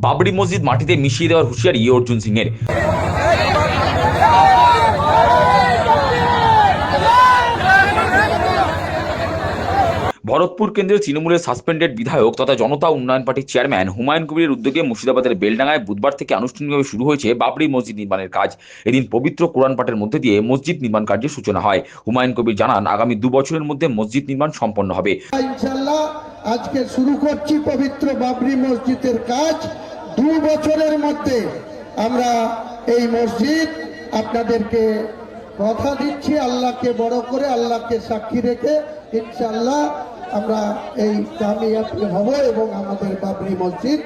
বাবরি মসজিদ মাটিতে মিশিয়ে দেওয়ার হুঁশিয়ারি অর্জুন সিংয়ের। ভরতপুর কেন্দ্রের তৃণমূলের সাসপেন্ডেড বিধায়ক তথা জনতা উন্নয়ন পার্টির চেয়ারম্যান হুমায়ুন কবিরের উদ্যোগে মুর্শিদাবাদের বেলডাঙ্গায় বুধবার থেকে আনুষ্ঠানিকভাবে শুরু হয়েছে বাবরি মসজিদ নির্মাণের কাজ। এদিন পবিত্র কোরআন পাঠের মধ্যে দিয়ে মসজিদ নির্মাণ কার্যের সূচনা হয়। হুমায়ুন কবির জানান, আগামী 2 বছরের মধ্যে মসজিদ নির্মাণ সম্পন্ন হবে। ইনশাআল্লাহ আজকে শুরু করছি পবিত্র বাবরি মসজিদের কাজ। 2 বছরের মধ্যে আমরা এই মসজিদ আপনাদেরকে কথা দিচ্ছি, আল্লাহকে বড় করে, আল্লাহকে সাক্ষী রেখে ইনশাআল্লাহ আমরা এই কামিয়াবি হব এবং আমাদের বাবরি মসজিদ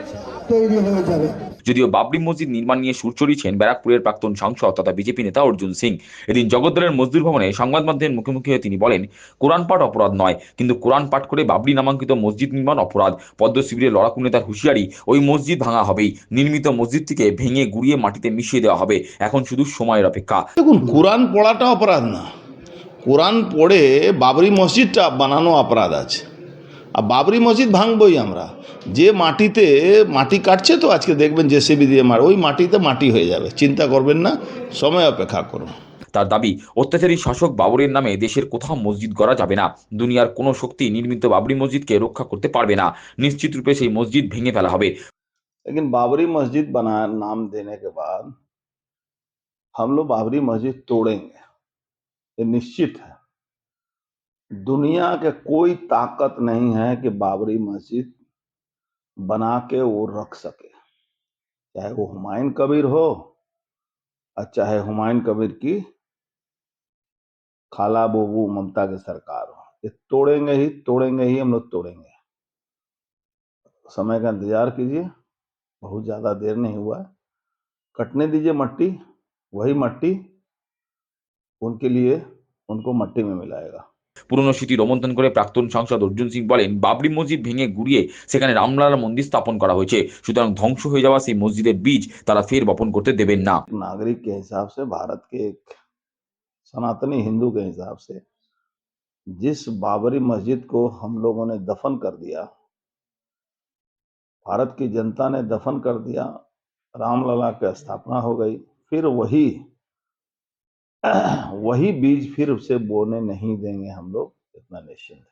তৈরি হয়ে যাবে। যদিও বাবরি মসজিদ নির্মাণ নিয়ে সুর চড়িয়েছেন ব্যারাকপুরের প্রাক্তন সাংসদ তথা বিজেপি নেতা অর্জুন সিং। এদিন জগদ্দলের মজদুর ভবনে সংবাদ মাধ্যমের মুখোমুখি হয়ে তিনি বলেন, কোরআন পাঠ অপরাধ নয়, কিন্তু কোরআন পাঠ করে বাবরি নামাঙ্কিত মসজিদ নির্মাণ অপরাধ। পদ্ম শিবিরের লড়াকু নেতার হুঁশিয়ারি, ওই মসজিদ ভাঙা হবেই, নির্মিত মসজিদটিকে ভেঙে গুড়িয়ে মাটিতে মিশিয়ে দেওয়া হবে, এখন শুধু সময়ের অপেক্ষা। দেখুন, কোরআন পড়াটা অপরাধ না, কোরআন পড়ে বাবরি মসজিদটা বানানো অপরাধ আছে। আর বাবরি মসজিদ ভাঙবই আমরা। যে মাটিতে মাটি কাটছে তো আজকে দেখবেন জেসিবি দিয়ে ওই মাটিতে মাটি হয়ে যাবে, চিন্তা করবেন না, সময় অপেক্ষা করুন। তার দাবি, অত্যাচারী শাসক বাবরের নামে দেশের কোথাও মসজিদ গড়া যাবে না। দুনিয়ার কোনো শক্তি নির্মিত বাবরি মসজিদকে রক্ষা করতে পারবে না। নিশ্চিত রূপে সেই মসজিদ ভেঙে ফেলা হবে। लेकिन बाबरी मस्जिद बना नाम देने के बाद हम लोग बाबरी मस्जिद तोड़ेंगे, ये निश्चित है। दुनिया के कोई ताकत नहीं है कि बाबरी मस्जिद बना के वो रख सके, चाहे वो हुमायूं कबीर हो और चाहे हुमायूं कबीर की खाला बोबू ममता की सरकार हो। ये तोड़ेंगे ही हम लोग तोड़ेंगे। समय का इंतजार कीजिए, बहुत ज्यादा देर नहीं हुआ है। कटने दीजिए मट्टी, वही मट्टी उनके लिए उनको मट्टी में मिलाएगा। পুরনো স্মৃতি রোমন্থন করে প্রাক্তন সাংসদ অর্জুন সিং বলেন, বাবরি মসজিদ ভেঙে গুড়িয়ে সেখানে রামলালা মন্দির স্থাপন করা হয়েছে, সুতরাং ধ্বংস হয়ে যাওয়া সেই মসজিদের বীজ তারা ফের বপন করতে দেবেন না। नागरिक के हिसाब से, भारत के एक सनातनी हिंदू के हिसाब से, जिस बाबरी मस्जिद को हम लोगों ने दफन कर दिया, भारत की जनता ने दफन कर दिया, रामलला की स्थापना हो गई, फिर वही वही बीज फिर उसे बोने नहीं देंगे हम लोग, इतना निश्चिंत है।